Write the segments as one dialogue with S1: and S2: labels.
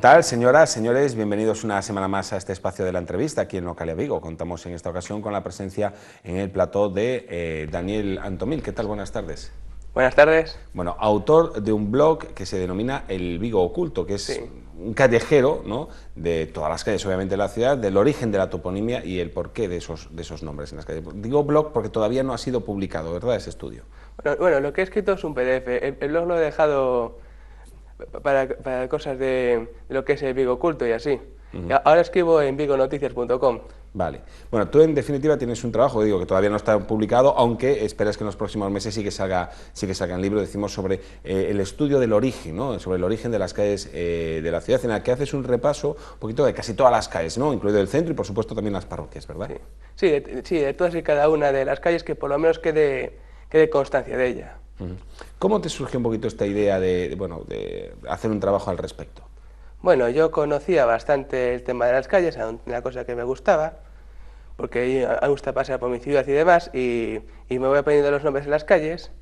S1: tal, señoras, señores? Bienvenidos una semana más a este espacio de la entrevista aquí en Localia Vigo. Contamos en esta ocasión con la presencia en el plató de Daniel Antomil. ¿Qué tal? Buenas tardes.
S2: Buenas tardes.
S1: Bueno, autor de un blog que se denomina El Vigo Oculto, que es
S2: Sí.
S1: un callejero, ¿no?, de todas las calles, obviamente, de la ciudad, del origen de la toponimia y el porqué de esos nombres en las calles. Digo blog porque todavía no ha sido publicado, ¿verdad?, ese estudio.
S2: Bueno, lo que he escrito es un PDF. El blog lo he dejado para cosas de lo que es el Vigo Oculto y así. Y ahora escribo en vigonoticias.com.
S1: Vale. Bueno, tú en definitiva tienes un trabajo, digo, que todavía no está publicado, aunque esperas que en los próximos meses sí que salga el libro. Decimos sobre el estudio del origen, ¿no?, sobre el origen de las calles de la ciudad, en la que haces un repaso un poquito de casi todas las calles, ¿no?, incluido el centro y por supuesto también las parroquias, ¿verdad?
S2: Sí, de todas y cada una de las calles, que por lo menos quede constancia de ella.
S1: ¿Cómo te surge un poquito esta idea de hacer un trabajo al respecto?
S2: Bueno, yo conocía bastante el tema de las calles, era una cosa que me gustaba, porque a mí me gusta pasear por mi ciudad y demás, y me voy aprendiendo los nombres de las calles.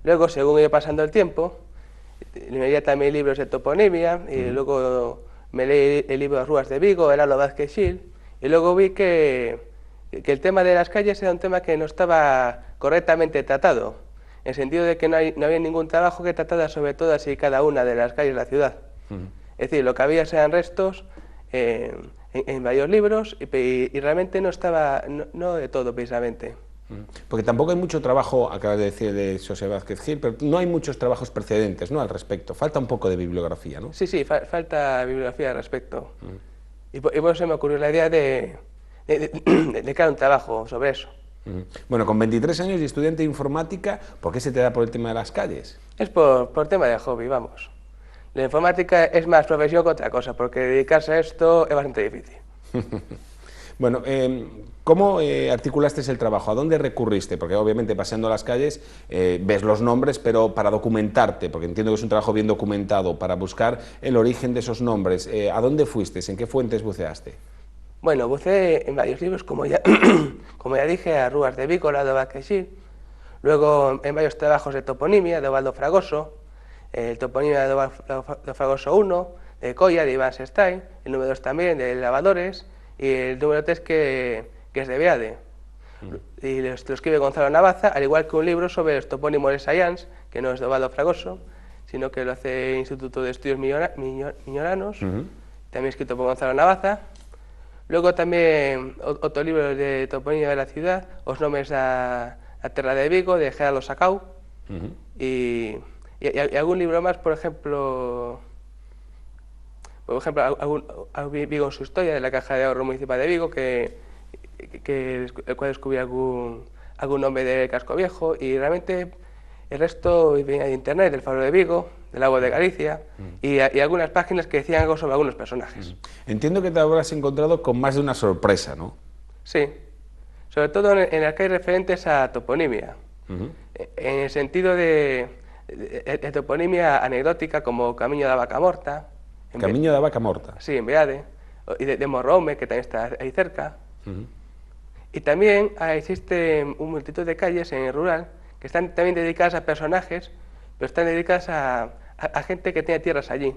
S2: Luego, según iba pasando el tiempo, me leía también libros de toponimia, y luego me leí el libro de Rúas de Vigo, el Lalo Vázquez Gil, y luego vi que el tema de las calles era un tema que no estaba correctamente tratado, en el sentido de que no había ningún trabajo que tratara sobre todas y cada una de las calles de la ciudad. Es decir, lo que había eran restos en varios libros y realmente no estaba, no de todo precisamente.
S1: Porque tampoco hay mucho trabajo, acabas de decir, de José Vázquez Gil, pero no hay muchos trabajos precedentes, ¿no?, al respecto. Falta un poco de bibliografía, ¿no?
S2: Sí, falta bibliografía al respecto. Y por eso se me ocurrió la idea de crear un trabajo sobre eso.
S1: Bueno, con 23 años y estudiante de informática, ¿por qué se te da por el tema de las calles?
S2: Es por tema de hobby, vamos. La informática es más profesión que otra cosa, porque dedicarse a esto es bastante difícil.
S1: Bueno, ¿cómo articulaste el trabajo? ¿A dónde recurriste? Porque obviamente paseando las calles ves los nombres, pero para documentarte, porque entiendo que es un trabajo bien documentado, para buscar el origen de esos nombres, ¿a dónde fuiste? ¿En qué fuentes buceaste?
S2: Bueno, buceé en varios libros, como ya dije, a Rúas de Vigo, Lado Vázquez Gil, luego en varios trabajos de toponimia, de Ubaldo Fragoso, el toponimia de Ubaldo Fragoso 1, de Coya, de Iván Sestain, el número 2 también, de Lavadores, y el número 3 que es de Beade. Y lo escribe Gonzalo Navaza, al igual que un libro sobre los topónimos de Sayans, que no es de Ubaldo Fragoso, sino que lo hace el Instituto de Estudios Miñoranos, también escrito por Gonzalo Navaza. Luego también otro libro de toponimia de la ciudad, Os nombres a terra de Vigo, de Gerardo Sacau, y algún libro más, por ejemplo, Vigo en su historia, de la Caja de Ahorro Municipal de Vigo, el cual descubrí algún nombre de Casco Viejo, y realmente el resto venía de internet, del Faro de Vigo, del Lago de Galicia, y algunas páginas que decían algo sobre algunos personajes.
S1: Entiendo que te habrás encontrado con más de una sorpresa, ¿no?
S2: Sí, sobre todo en las que hay referentes a toponimia, en el sentido de toponimia anecdótica, como Camiño da Vaca Morta.
S1: Camiño da Vaca Morta.
S2: Sí, en Beade, y de Morrome, que también está ahí cerca. Y también existe un multitud de calles en el rural que están también dedicadas a personajes, pero están dedicadas a gente que tiene tierras allí.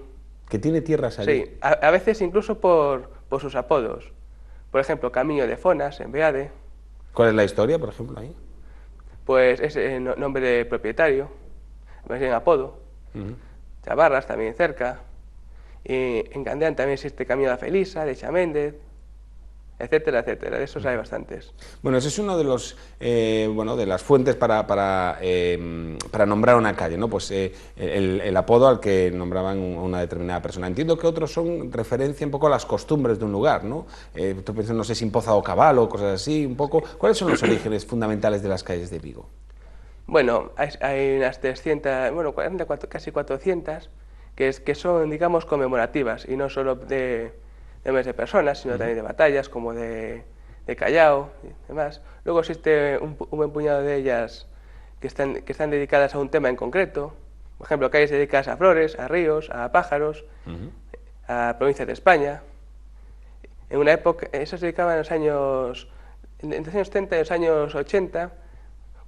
S1: ¿Que tiene tierras allí?
S2: Sí, a veces incluso por sus apodos. Por ejemplo, Camiño de Fonas, en Beade.
S1: ¿Cuál es la historia, por ejemplo, ahí?
S2: Pues es nombre de propietario, más bien apodo. Chavarras, también cerca. Y en Candeán también existe Camiño da Felisa, de Chaméndez, etcétera, etcétera. De esos hay bastantes.
S1: Bueno, ese es uno de los de las fuentes para nombrar una calle, ¿no? Pues el apodo al que nombraban una determinada persona. Entiendo que otros son referencia un poco a las costumbres de un lugar, ¿no? Tú piensas, no sé, sin Poza o Cabalo, cosas así, un poco. ¿Cuáles son los orígenes fundamentales de las calles de Vigo?
S2: Bueno, hay unas 300, bueno, casi 400, que son, digamos, conmemorativas, y no solo de nombres de personas, sino también de batallas, como de Callao y demás. Luego existe un buen puñado de ellas que están dedicadas a un tema en concreto. Por ejemplo, calles dedicadas a flores, a ríos, a pájaros, a provincias de España. En una época, eso se dedicaba en entre los años 30 y los años 80,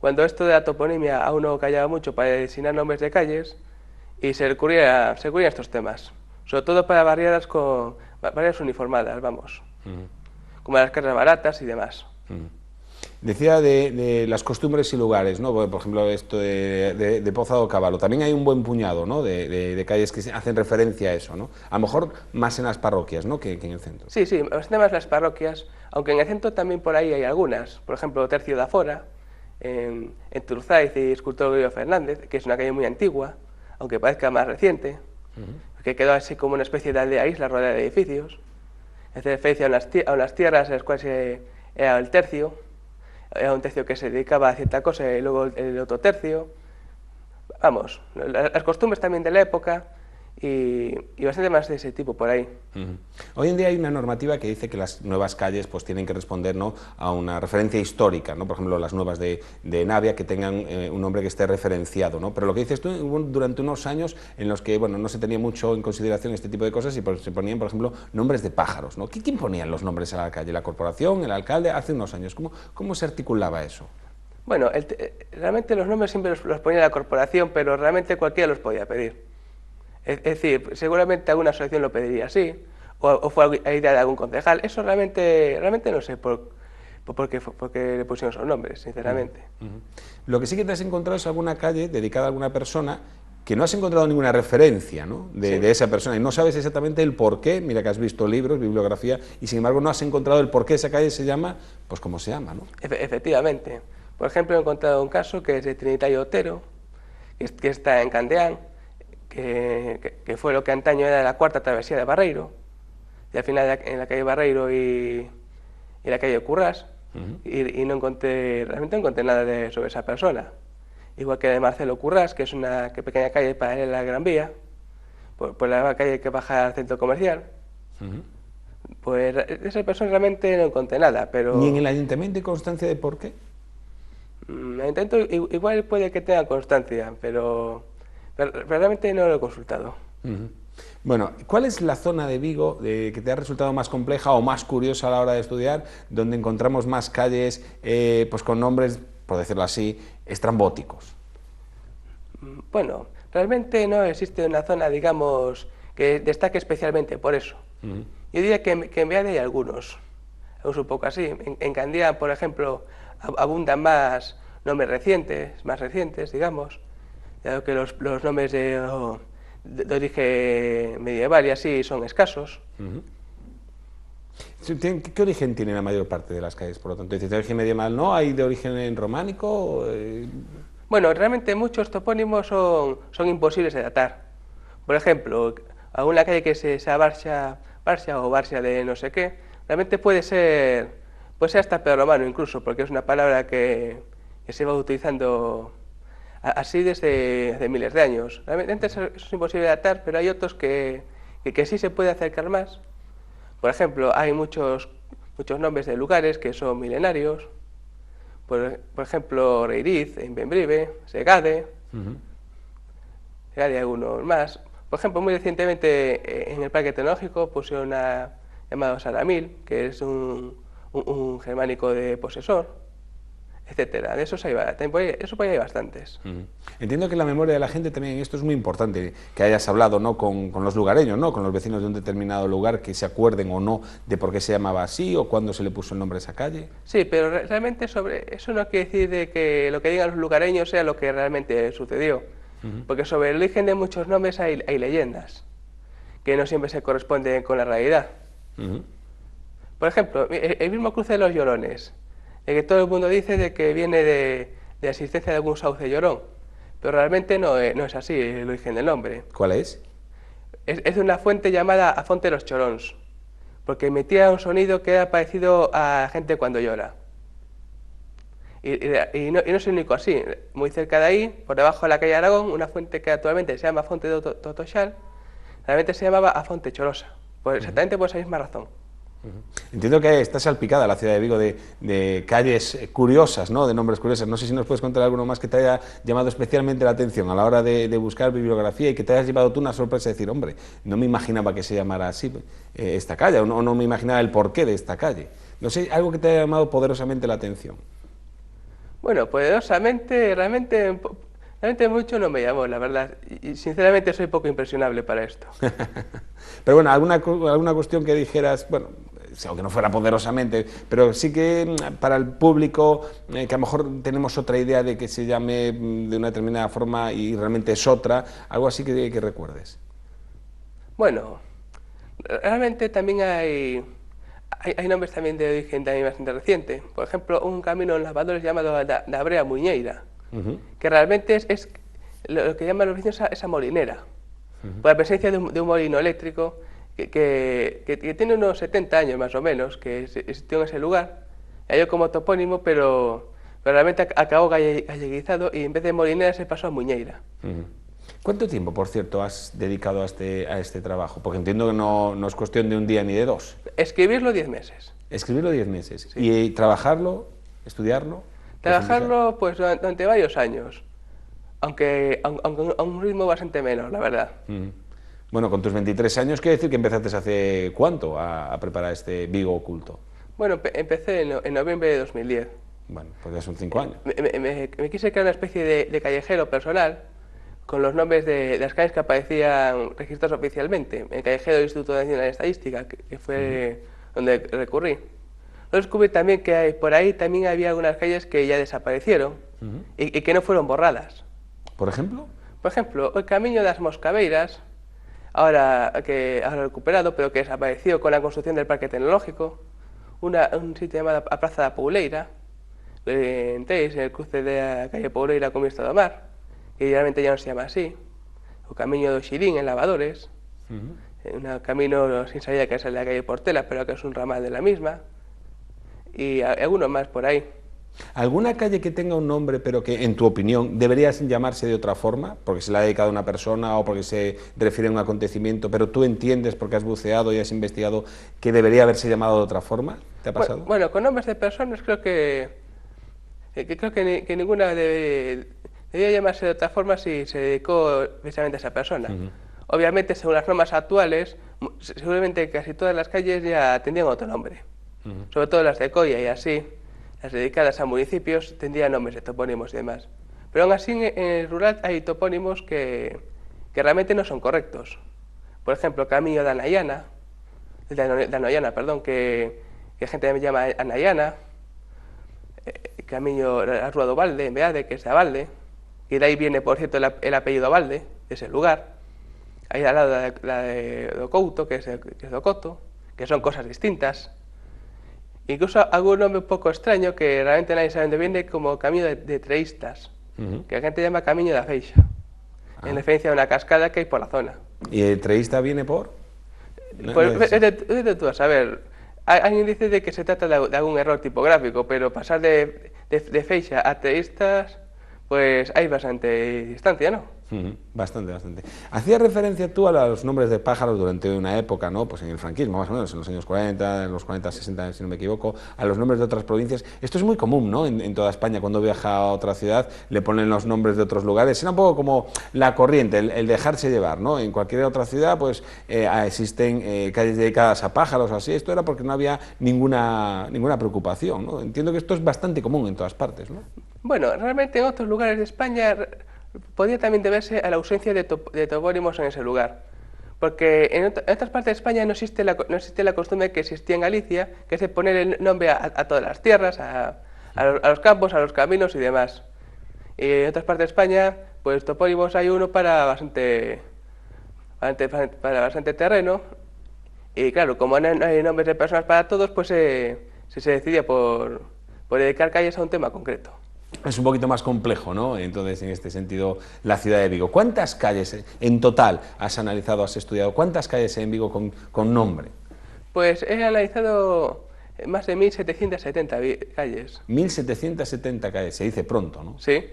S2: cuando esto de la toponimia aún no callaba mucho para designar nombres de calles, y se recurría a estos temas, sobre todo para barriadas uniformadas, vamos, como las casas baratas y demás.
S1: Decía de las costumbres y lugares, ¿no? Por ejemplo, esto de Poza do Cabalo. También hay un buen puñado, ¿no?, de calles que hacen referencia a eso, ¿no? A lo mejor más en las parroquias, ¿no?, que en el centro.
S2: Sí, sí, bastante más las parroquias, aunque en el centro también por ahí hay algunas. Por ejemplo, Tercio da Fora, en Turzaiz y Escultor Gregorio Fernández, que es una calle muy antigua, aunque parezca más reciente, que quedó así como una especie de aldea isla rodeada de edificios. Hace referencia a unas tierras en las cuales era el tercio. Era un tercio que se dedicaba a cierta cosa y luego el otro tercio. Vamos, las costumbres también de la época y bastante más de ese tipo por ahí.
S1: Hoy en día hay una normativa que dice que las nuevas calles pues tienen que responder, ¿no?, a una referencia histórica, ¿no? Por ejemplo, las nuevas de Navia, que tengan un nombre que esté referenciado, ¿no? Pero lo que dices tú, hubo durante unos años en los que, bueno, no se tenía mucho en consideración este tipo de cosas y se ponían, por ejemplo, nombres de pájaros, ¿no? ¿Quién ponía los nombres a la calle? ¿La corporación, el alcalde? Hace unos años, ¿cómo se articulaba eso?
S2: Bueno, realmente los nombres siempre los ponía la corporación, pero realmente cualquiera los podía pedir. Es decir, seguramente alguna asociación lo pediría así, o fue idea de algún concejal. Eso realmente no sé por qué le pusieron esos nombres, sinceramente.
S1: Lo que sí que te has encontrado es alguna calle dedicada a alguna persona que no has encontrado ninguna referencia, ¿no?, de esa persona, y no sabes exactamente el por qué. Mira que has visto libros, bibliografía, y sin embargo no has encontrado el por qué esa calle se llama, pues como se llama, ¿no?
S2: Efectivamente. Por ejemplo, he encontrado un caso que es de Trinitario Otero, que está en Candeán, que fue lo que antaño era la cuarta travesía de Barreiro, y al final en la calle Barreiro y la calle Currás, y realmente no encontré nada sobre esa persona. Igual que de Marcelo Currás, que es una pequeña calle paralela a la Gran Vía, por la calle que baja al centro comercial. Pues de esa persona realmente no encontré nada, pero...
S1: ¿Ni en el ayuntamiento hay constancia de por qué?
S2: El ayuntamiento igual puede que tenga constancia, pero realmente no lo he consultado.
S1: Bueno, ¿cuál es la zona de Vigo que te ha resultado más compleja o más curiosa a la hora de estudiar, donde encontramos más calles pues con nombres, por decirlo así, estrambóticos?
S2: Bueno, realmente no existe una zona, digamos, que destaque especialmente por eso. Yo diría que en Beade hay algunos un poco así. En Candía, por ejemplo, abundan más nombres más recientes, digamos, dado que los nombres de origen medieval y así son escasos.
S1: ¿Qué origen tiene la mayor parte de las calles, por lo tanto? ¿De origen medieval no? ¿Hay de origen románico?
S2: Bueno, realmente muchos topónimos son imposibles de datar. Por ejemplo, alguna calle que sea Barcia o Barcia de no sé qué, realmente puede ser hasta prerromano incluso, porque es una palabra que se va utilizando así desde miles de años. Realmente eso es imposible de datar, pero hay otros que sí se puede acercar más. Por ejemplo, hay muchos nombres de lugares que son milenarios. Por ejemplo, Reiriz, en Bembrive, Segade, hay algunos más. Por ejemplo, muy recientemente en el Parque Tecnológico pusieron una llamado Saramil, que es un germánico de posesor, etcétera. De esos hay bastantes.
S1: Entiendo que la memoria de la gente también, esto es muy importante, que hayas hablado, ¿no?, con los lugareños, ¿no?, con los vecinos de un determinado lugar, que se acuerden o no de por qué se llamaba así o cuándo se le puso el nombre a esa calle.
S2: Sí, pero realmente sobre eso no quiere decir de que lo que digan los lugareños sea lo que realmente sucedió. Porque sobre el origen de muchos nombres hay leyendas, que no siempre se corresponden con la realidad. Por ejemplo, el mismo cruce de los Llorones, de que todo el mundo dice de que viene de la existencia de algún sauce llorón, pero realmente no es así el origen del nombre.
S1: ¿Cuál es?
S2: Es de una fuente llamada a Fonte de los Chorons, porque emitía un sonido que era parecido a gente cuando llora. Y no es el único así. Muy cerca de ahí, por debajo de la calle Aragón, una fuente que actualmente se llama Fonte de Totoxal, realmente se llamaba a Fonte Chorosa, exactamente por esa misma razón.
S1: Entiendo que está salpicada la ciudad de Vigo de calles curiosas, ¿no?, de nombres curiosos. No sé si nos puedes contar alguno más que te haya llamado especialmente la atención a la hora de buscar bibliografía y que te hayas llevado tú una sorpresa de decir, hombre, no me imaginaba que se llamara así esta calle, o no me imaginaba el porqué de esta calle. No sé, algo que te haya llamado poderosamente la atención.
S2: Bueno, poderosamente, realmente Realmente mucho no me llamó, la verdad. Y sinceramente soy poco impresionable para esto.
S1: Pero bueno, alguna cuestión que dijeras, bueno, aunque no fuera poderosamente, pero sí que para el público, que a lo mejor tenemos otra idea de que se llame de una determinada forma y realmente es otra, algo así que recuerdes.
S2: Bueno, realmente también hay nombres también de origen también bastante reciente. Por ejemplo, un camino en lavadores llamado da Brea Muñeira, que realmente es lo que llaman los vecinos esa molinera, por la presencia de un molino eléctrico que tiene unos 70 años más o menos, que existió en ese lugar, yo como topónimo, pero realmente acabó galleguizado y en vez de molinera se pasó a Muñeira.
S1: ¿Cuánto tiempo, por cierto, has dedicado a este trabajo? Porque entiendo que no es cuestión de un día ni de dos.
S2: Escribirlo 10 meses.
S1: Escribirlo 10 meses.
S2: Sí.
S1: ¿Y trabajarlo, estudiarlo?
S2: Trabajarlo pues durante varios años, aunque a un ritmo bastante menos, la verdad.
S1: Bueno, con tus 23 años, ¿quiere decir que empezaste hace cuánto a preparar este Vigo oculto?
S2: Bueno, empecé en noviembre de 2010.
S1: Bueno, pues ya son 5 años.
S2: Me quise crear una especie de callejero personal con los nombres de las calles que aparecían registrados oficialmente. El callejero del Instituto Nacional de Estadística, que fue donde recurrí. Luego descubrí también que por ahí también había algunas calles que ya desaparecieron y que no fueron borradas.
S1: ¿Por ejemplo?
S2: Por ejemplo, el Camino de las Moscaveiras, ahora recuperado, pero que desapareció con la construcción del Parque Tecnológico. Un sitio llamado a Praza da Pouleira, en Teis, en el cruce de la calle Pouleira con Vista do Mar, que realmente ya no se llama así. O Camino do Xirín, en Lavadores, un camino sin salida que es el de la calle Portela, pero que es un ramal de la misma, y algunos más por ahí.
S1: ¿Alguna calle que tenga un nombre, pero que, en tu opinión, debería llamarse de otra forma? Porque se la ha dedicado a una persona o porque se refiere a un acontecimiento, pero tú entiendes, porque has buceado y has investigado, que debería haberse llamado de otra forma. ¿Te ha pasado?
S2: Bueno, con nombres de personas creo que ninguna debería llamarse de otra forma si se dedicó precisamente a esa persona. Obviamente, según las normas actuales, seguramente casi todas las calles ya tendrían otro nombre. Sobre todo las de Coia y así, las dedicadas a municipios tendrían nombres de topónimos y demás. Pero aún así en el rural hay topónimos que realmente no son correctos. Por ejemplo, Camino de Anayana, que gente me llama Anayana, Camino a Rua do Valde, en Beade, que es de Abalde, y de ahí viene, por cierto, el apellido Abalde, de ese lugar. Ahí al lado la de Docouto, que es Docoto, que son cosas distintas. Incluso algún nombre un poco extraño que realmente nadie sabe dónde viene, como Camino de Treístas, que la gente llama Camino da Feixa, en referencia a una cascada que hay por la zona.
S1: ¿Y el treísta viene por?
S2: Pues es de tú a saber. Hay índices de que se trata de algún error tipográfico, pero pasar de Feixa a Treístas, pues hay bastante distancia, ¿no?
S1: Bastante. Hacías referencia tú a los nombres de pájaros durante una época, ¿no? Pues en el franquismo, más o menos, en los años 40, en los 40, 60, si no me equivoco, a los nombres de otras provincias. Esto es muy común, ¿no? En toda España, cuando viaja a otra ciudad, le ponen los nombres de otros lugares. Era un poco como la corriente, el dejarse llevar, ¿no? En cualquier otra ciudad, pues existen calles dedicadas a pájaros o así. Esto era porque no había ninguna preocupación, ¿no? Entiendo que esto es bastante común en todas partes, ¿no?
S2: Bueno, realmente en otros lugares de España podría también deberse a la ausencia de topónimos en ese lugar. Porque en otras partes de España no existe la costumbre que existía en Galicia, que es de poner el nombre a todas las tierras, a los campos, a los caminos y demás. Y en otras partes de España, pues topónimos hay uno para bastante terreno. Y claro, como no hay nombres de personas para todos, pues se decidía por dedicar calles a un tema concreto.
S1: Es un poquito más complejo, ¿no? Entonces, en este sentido, la ciudad de Vigo. ¿Cuántas calles en total has analizado, has estudiado? ¿Cuántas calles hay en Vigo con nombre?
S2: Pues he analizado más de 1770 calles.
S1: 1770 calles, se dice pronto, ¿no?
S2: Sí.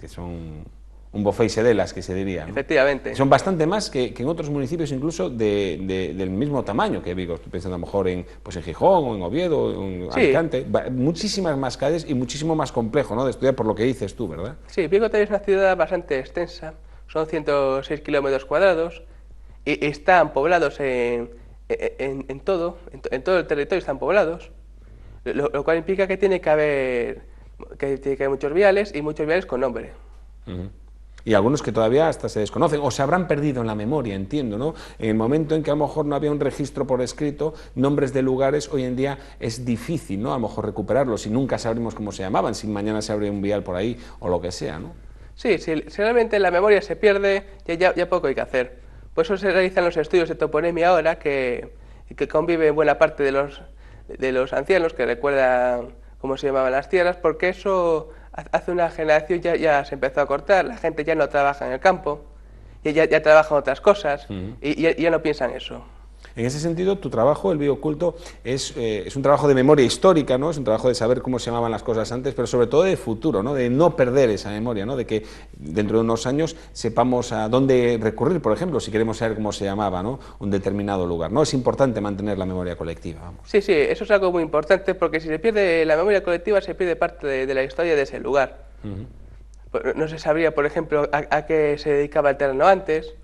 S1: Que son un bofeixe delas, que se diría, ¿no?
S2: Efectivamente.
S1: Son bastante más que en otros municipios, incluso del mismo tamaño que Vigo. Estoy pensando a lo mejor en Gijón, o en Oviedo, o en Alicante. Muchísimas más calles y muchísimo más complejo, ¿no?, de estudiar, por lo que dices tú, ¿verdad?
S2: Sí, Vigo también es una ciudad bastante extensa. Son 106 kilómetros cuadrados y están poblados en todo el territorio están poblados, lo cual implica que tiene que haber muchos viales y muchos viales con nombre.
S1: Ujú. Y algunos que todavía hasta se desconocen o se habrán perdido en la memoria, entiendo, ¿no? En el momento en que a lo mejor no había un registro por escrito, nombres de lugares, hoy en día es difícil, ¿no? A lo mejor recuperarlos y nunca sabremos cómo se llamaban, si mañana se abre un vial por ahí o lo que sea, ¿no?
S2: Sí, si realmente la memoria se pierde, ya poco hay que hacer. Por eso se realizan los estudios de toponimia ahora, que convive buena parte de los ancianos que recuerdan cómo se llamaban las tierras, porque eso hace una generación ya se empezó a cortar, la gente ya no trabaja en el campo, ya trabaja en otras cosas y ya no piensa en eso.
S1: En ese sentido, tu trabajo, el bioculto, es un trabajo de memoria histórica, ¿no? Es un trabajo de saber cómo se llamaban las cosas antes, pero sobre todo de futuro, ¿no? De no perder esa memoria, ¿no? De que dentro de unos años sepamos a dónde recurrir, por ejemplo, si queremos saber cómo se llamaba, ¿no? Un determinado lugar, ¿no? Es importante mantener la memoria colectiva, vamos.
S2: Sí, eso es algo muy importante, porque si se pierde la memoria colectiva, se pierde parte de la historia de ese lugar. No se sabría, por ejemplo, a qué se dedicaba el terreno antes,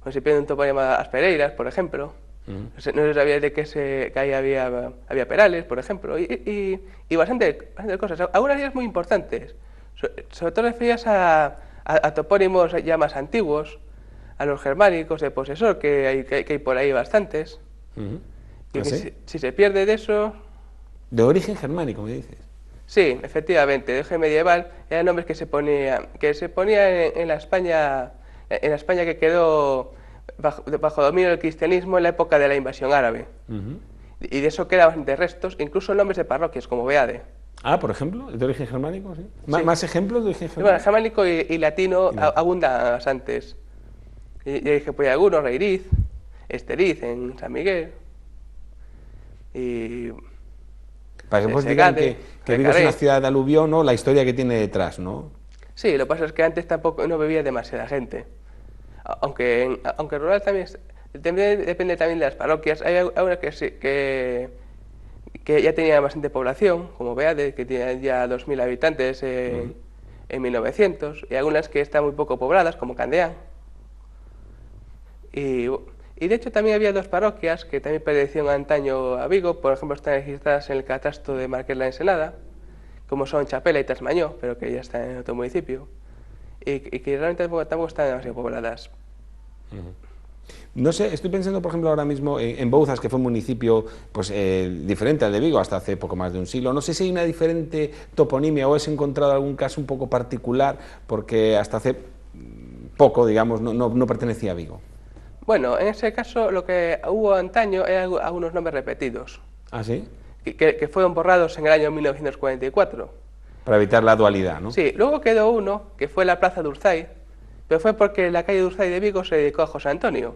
S2: pues se pierde un topónimo As Pereiras, por ejemplo. No se sabía de que ahí había perales, por ejemplo, y bastantes cosas. Algunas ideas muy importantes, sobre todo referidas a topónimos ya más antiguos, a los germánicos de posesor, que hay por ahí bastantes. Y
S1: ¿Ah,
S2: que
S1: sí?
S2: si se pierde de eso...
S1: De origen germánico, me dices.
S2: Sí, efectivamente, de origen medieval, eran nombres que se ponía en la España que quedó bajo dominio del cristianismo en la época de la invasión árabe. Y de eso quedan bastantes restos, incluso nombres de parroquias, como Beade.
S1: Ah, por ejemplo, de origen germánico, sí.
S2: Sí.
S1: ¿Más ejemplos de origen
S2: Bueno,
S1: germánico?
S2: germánico y latino abundan bastantes. Ya dije, pues algunos, Reiriz, Esteriz en San Miguel, y
S1: Para que pues digan
S2: Segade,
S1: que Vigo es
S2: Recaré.
S1: una ciudad de aluvión, ¿no? La historia que tiene detrás, ¿no?
S2: Sí, lo que pasa es que antes tampoco no vivía demasiada gente. Aunque rural también depende también de las parroquias. Hay algunas que ya tenían bastante población, como Beade, que tiene ya 2000 habitantes en 1900, y algunas que están muy poco pobladas, como Candeán. Y de hecho también había dos parroquias que también pertenecían antaño a Vigo, por ejemplo están registradas en el catastro de Marqués la Ensenada, como son Chapela y Trasmañó, pero que ya están en otro municipio, y que realmente tampoco están demasiado pobladas.
S1: No sé, estoy pensando, por ejemplo, ahora mismo en Bouzas, que fue un municipio pues, diferente al de Vigo hasta hace poco más de un siglo. No sé si hay una diferente toponimia o has encontrado algún caso un poco particular, porque hasta hace poco, digamos, no pertenecía a Vigo.
S2: Bueno, en ese caso lo que hubo antaño eran algunos nombres repetidos,
S1: ¿Ah, sí?
S2: que fueron borrados en el año 1944.
S1: Para evitar la dualidad, ¿no?
S2: Sí, luego quedó uno, que fue la Plaza de Urzay, pero fue porque la calle de Urzay de Vigo se dedicó a José Antonio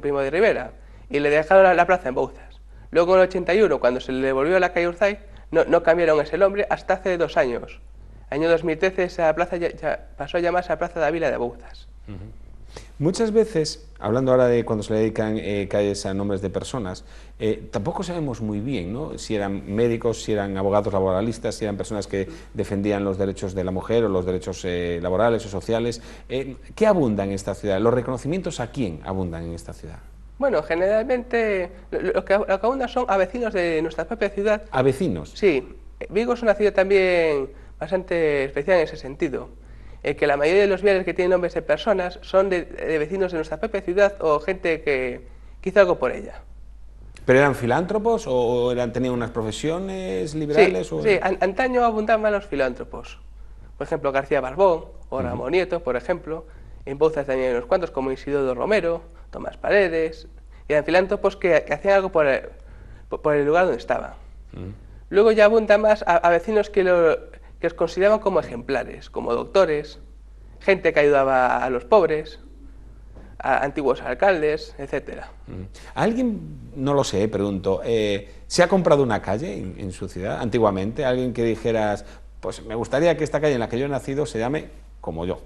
S2: Primo de Rivera, y le dejaron la plaza en Bouzas. Luego en el 81, cuando se le devolvió la calle Urzay, no cambiaron ese nombre hasta hace 2 años. Año 2013 esa plaza ya pasó a llamarse la Plaza de Ávila de Bouzas.
S1: Muchas veces, hablando ahora de cuando se le dedican calles a nombres de personas, tampoco sabemos muy bien, ¿no? Si eran médicos, si eran abogados laboralistas, si eran personas que defendían los derechos de la mujer o los derechos laborales o sociales. ¿Qué abunda en esta ciudad? ¿Los reconocimientos a quién abundan en esta ciudad?
S2: Bueno, generalmente lo que abunda son a vecinos de nuestra propia ciudad.
S1: ¿A vecinos?
S2: Sí, Vigo es una ciudad también bastante especial en ese sentido. Que la mayoría de los viales que tienen nombres de personas son de vecinos de nuestra propia ciudad o gente que hizo algo por ella.
S1: ¿Pero eran filántropos o tenían unas profesiones liberales?
S2: Sí, antaño abundaban los filántropos. Por ejemplo, García Barbón o Ramón Nieto, por ejemplo. En Bouzas también hay unos cuantos, como Isidoro Romero, Tomás Paredes. Y eran filántropos que hacían algo por el lugar donde estaban. Luego ya abundan más a vecinos que los consideraban como ejemplares, como doctores, gente que ayudaba a los pobres, a antiguos alcaldes, etc.
S1: ¿Alguien, no lo sé, pregunto, se ha comprado una calle en su ciudad antiguamente? ¿Alguien que dijeras, pues me gustaría que esta calle en la que yo he nacido se llame como yo?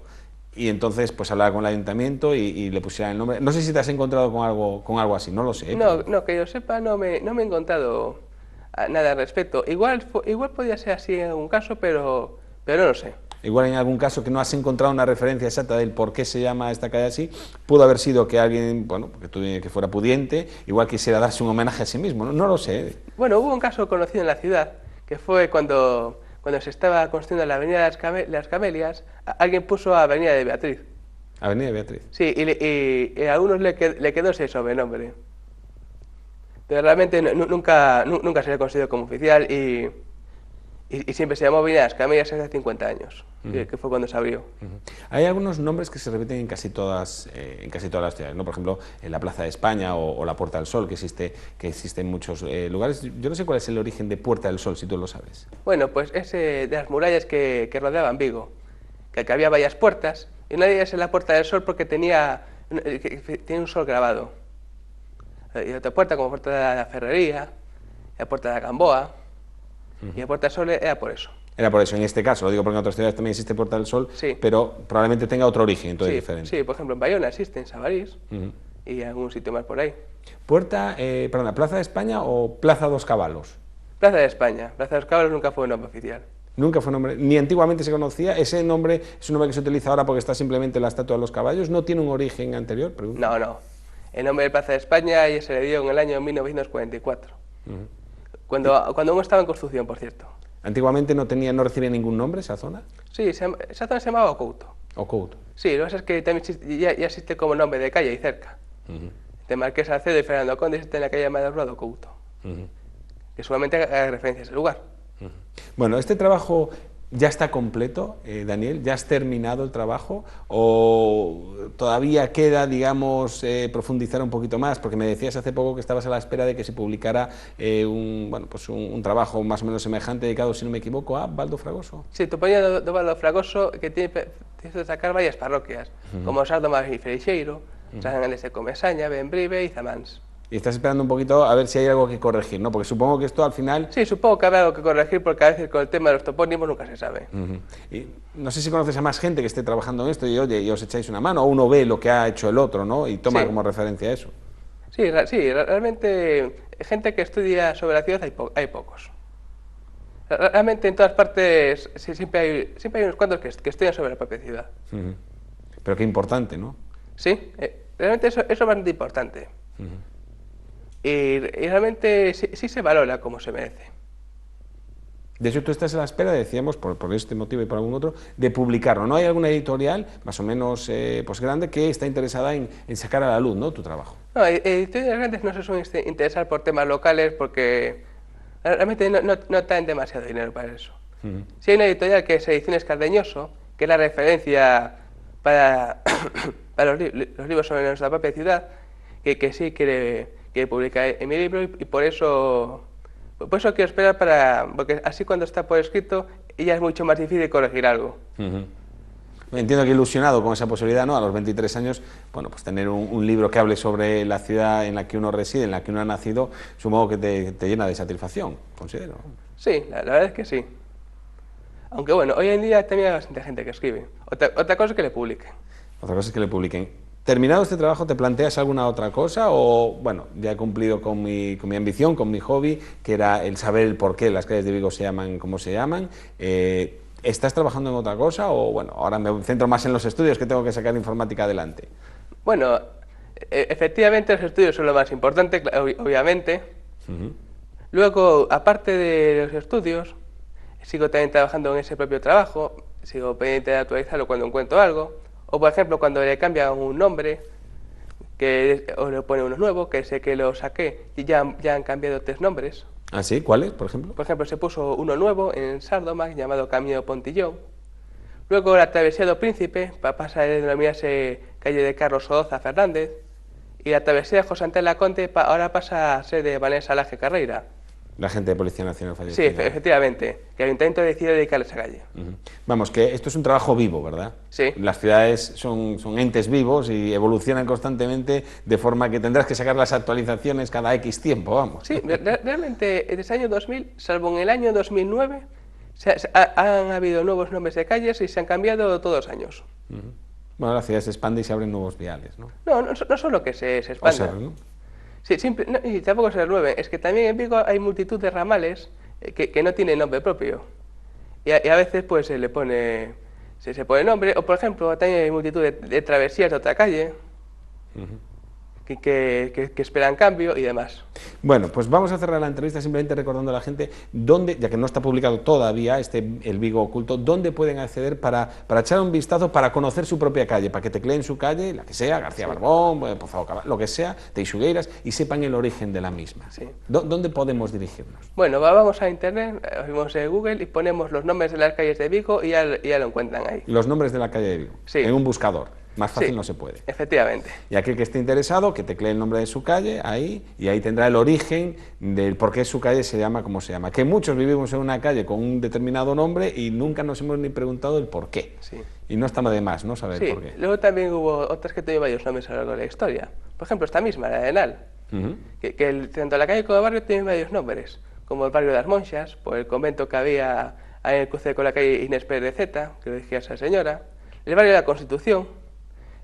S1: Y entonces pues hablar con el ayuntamiento y le pusieran el nombre. No sé si te has encontrado con algo así, no lo sé.
S2: No, que yo sepa, no me he encontrado nada al respecto. Igual podría ser así en algún caso, pero no lo sé.
S1: Igual en algún caso que no has encontrado una referencia exacta del por qué se llama esta calle así, pudo haber sido que alguien, bueno, que fuera pudiente, igual quisiera darse un homenaje a sí mismo, no lo sé.
S2: Bueno, hubo un caso conocido en la ciudad, que fue cuando cuando se estaba construyendo la Avenida de las Camelias, alguien puso Avenida de Beatriz.
S1: Avenida de Beatriz.
S2: Sí, y a algunos le quedó ese sobrenombre. Pero realmente nunca se le consideró como oficial y siempre se llamó Avenida de las Camelias hace 50 años, que fue cuando se abrió.
S1: Hay algunos nombres que se repiten en casi todas las ciudades, ¿no? Por ejemplo, en la Plaza de España o la Puerta del Sol, que existe en muchos lugares. Yo no sé cuál es el origen de Puerta del Sol, si tú lo sabes.
S2: Bueno, pues es de las murallas que rodeaban Vigo, que había varias puertas, y una de ellas es la Puerta del Sol porque tenía un sol grabado. Y otra puerta como Puerta de la Ferrería, la Puerta de la Gamboa, y la Puerta del Sol era por eso.
S1: Era por eso, en este caso, lo digo porque en otras ciudades también existe Puerta del Sol,
S2: Sí.
S1: pero probablemente tenga otro origen, entonces
S2: Sí,
S1: diferente.
S2: sí, por ejemplo en Bayona existe, en Sabarís, y algún sitio más por ahí.
S1: ¿Plaza de España o Plaza dos Caballos?
S2: Plaza de España. Plaza de los Caballos nunca fue un nombre oficial.
S1: Nunca fue nombre, ni antiguamente se conocía. Ese nombre es un nombre que se utiliza ahora porque está simplemente la estatua de los caballos. ¿No tiene un origen anterior? Pregunto.
S2: No. El nombre de Plaza de España ya se le dio en el año 1944. Cuando aún estaba en construcción, por cierto.
S1: Antiguamente no recibía ningún nombre esa zona.
S2: Sí, esa zona se llamaba Ocouto.
S1: Ocouto.
S2: Sí, lo que pasa es que también ya existe como nombre de calle y cerca. De Marqués Salcedo y Fernando Conde existe en la calle Madrid Ocouto. Que solamente haga referencia a ese lugar.
S1: Bueno, este trabajo ya está completo, Daniel. ¿Ya has terminado el trabajo o todavía queda, digamos, profundizar un poquito más? Porque me decías hace poco que estabas a la espera de que se publicara un trabajo más o menos semejante dedicado, si no me equivoco, a Baldo Fragoso.
S2: Sí, Toponía do Baldo Fragoso, que tiene que destacar varias parroquias, como Sardo y Freixeiro, San Andrés de Comesaña, Bembrive y Zamans.
S1: Y estás esperando un poquito a ver si hay algo que corregir, ¿no? Porque supongo que esto al final...
S2: Sí, supongo que habrá algo que corregir porque a veces con el tema de los topónimos nunca se sabe.
S1: Y no sé si conoces a más gente que esté trabajando en esto y oye, y os echáis una mano, o uno ve lo que ha hecho el otro, ¿no? Y toma como referencia eso.
S2: Sí, realmente gente que estudia sobre la ciudad hay pocos. Realmente en todas partes siempre hay unos cuantos que estudian sobre la propia ciudad.
S1: Pero qué importante, ¿no?
S2: Sí, realmente eso es bastante importante. Y realmente sí se valora como se merece.
S1: De hecho, tú estás a la espera, decíamos, por este motivo y por algún otro, de publicarlo. ¿No hay alguna editorial, más o menos pues grande, que está interesada en sacar a la luz, ¿no?, tu trabajo?
S2: No, editoriales grandes no se suelen interesar por temas locales porque realmente no traen demasiado dinero para eso. Si hay una editorial que es Ediciones Cardeñoso, que es la referencia para los libros sobre nuestra propia ciudad, que sí quiere publicar en mi libro y por eso quiero esperar porque así cuando está por escrito ya es mucho más difícil corregir algo.
S1: Entiendo que ilusionado con esa posibilidad, ¿no? A los 23 años, bueno, pues tener un libro que hable sobre la ciudad en la que uno reside, en la que uno ha nacido, supongo que te llena de satisfacción, considero.
S2: Sí, la verdad es que sí. Aunque bueno, hoy en día también hay bastante gente que escribe. Otra cosa es que le publiquen.
S1: Otra cosa es que le publiquen. ¿Terminado este trabajo te planteas alguna otra cosa o, bueno, ya he cumplido con mi ambición, con mi hobby, que era el saber el por qué las calles de Vigo se llaman como se llaman? ¿Estás trabajando en otra cosa o, bueno, ahora me centro más en los estudios que tengo que sacar informática adelante?
S2: Bueno, efectivamente los estudios son lo más importante, obviamente. Luego, aparte de los estudios, sigo también trabajando en ese propio trabajo, sigo pendiente de actualizarlo cuando encuentro algo. O, por ejemplo, cuando le cambian un nombre o le ponen uno nuevo, que sé que lo saqué y ya han cambiado 3 nombres.
S1: ¿Ah, sí? ¿Cuáles, por ejemplo?
S2: Por ejemplo, se puso uno nuevo en Sardomac llamado Camino Pontillón. Luego la Travesía do Príncipe pasa a denominarse Calle de Carlos Odoza Fernández. Y la Travesía de José Antela Conte ahora pasa a ser de Vanessa Laje Carreira.
S1: La gente de Policía Nacional
S2: fallecida. Sí, efectivamente, que el Ayuntamiento decidió dedicarle esa calle.
S1: Vamos, que esto es un trabajo vivo, ¿verdad?
S2: Sí.
S1: Las ciudades son entes vivos y evolucionan constantemente, de forma que tendrás que sacar las actualizaciones cada X tiempo, vamos.
S2: Sí, realmente desde el año 2000, salvo en el año 2009, han habido nuevos nombres de calles y se han cambiado todos los años.
S1: Bueno, la ciudad se expande y se abren nuevos viales, ¿no?
S2: No solo que se expanda.
S1: O sea, ¿no?
S2: Sí, y tampoco se renueven. Es que también en Vigo hay multitud de ramales que no tienen nombre propio. Y a veces pues se pone nombre. O por ejemplo, también hay multitud de travesías de otra calle que esperan cambio y demás.
S1: Bueno, pues vamos a cerrar la entrevista simplemente recordando a la gente dónde, ya que no está publicado todavía el Vigo Oculto, dónde pueden acceder para echar un vistazo, para conocer su propia calle, para que tecleen su calle, la que sea, García Barbón, Pozo Cabal, lo que sea, Teixugueiras, y sepan el origen de la misma.
S2: Sí.
S1: ¿Dónde podemos dirigirnos?
S2: Bueno, vamos a internet, vamos a Google y ponemos los nombres de las calles de Vigo y ya lo encuentran ahí.
S1: Los nombres de la calle de Vigo,
S2: Sí.
S1: en un buscador. Más fácil
S2: Sí,
S1: no se puede.
S2: Efectivamente.
S1: Y aquel que esté interesado, que teclee el nombre de su calle ahí, y ahí tendrá el origen del por qué su calle se llama como se llama. Que muchos vivimos en una calle con un determinado nombre y nunca nos hemos ni preguntado el por qué.
S2: Sí.
S1: Y no está de más, ¿no? Saber
S2: Sí,
S1: por qué.
S2: luego también hubo otras que tenían varios nombres a lo largo de la historia. Por ejemplo, esta misma, la de Enal, tanto la calle como el barrio tienen varios nombres, como el barrio de las Monxas, por el convento que había ahí en el cruce con la calle Inés Pérez de Zeta, que lo decía esa señora, el barrio de la Constitución,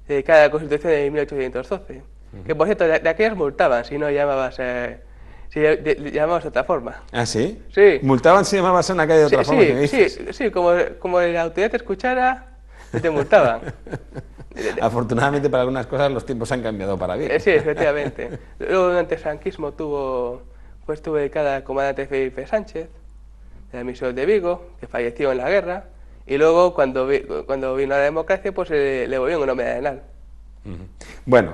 S2: dedicada a la Constitución de 1812, que por cierto, de aquellas multaban si no llamabas, llamabas de otra forma.
S1: ¿Ah, sí?
S2: Sí.
S1: ¿Multaban si llamabas a una calle de otra forma?
S2: Sí, como la autoridad te escuchara, te multaban.
S1: Afortunadamente para algunas cosas los tiempos han cambiado para bien.
S2: Sí, efectivamente. Luego durante el franquismo estuvo dedicada al comandante Felipe Sánchez, de la misión de Vigo, que falleció en la guerra, y luego cuando vino la democracia, pues le volvió un nombre de Enal.
S1: Bueno,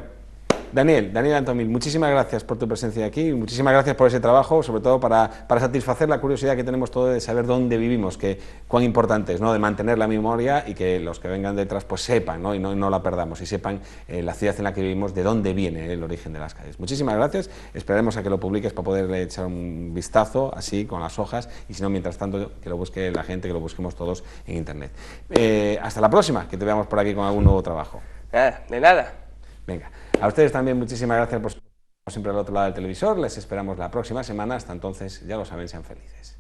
S1: Daniel Antomil, muchísimas gracias por tu presencia aquí y muchísimas gracias por ese trabajo, sobre todo para satisfacer la curiosidad que tenemos todos de saber dónde vivimos, cuán importante es, ¿no?, de mantener la memoria y que los que vengan detrás pues sepan, ¿no?, y no la perdamos, y sepan la ciudad en la que vivimos, de dónde viene el origen de las calles. Muchísimas gracias, esperaremos a que lo publiques para poderle echar un vistazo así con las hojas, y si no, mientras tanto, que lo busque la gente, que lo busquemos todos en internet. Hasta la próxima, que te veamos por aquí con algún nuevo trabajo.
S2: De nada.
S1: Venga, a ustedes también muchísimas gracias por estar siempre al otro lado del televisor. Les esperamos la próxima semana. Hasta entonces, ya lo saben, sean felices.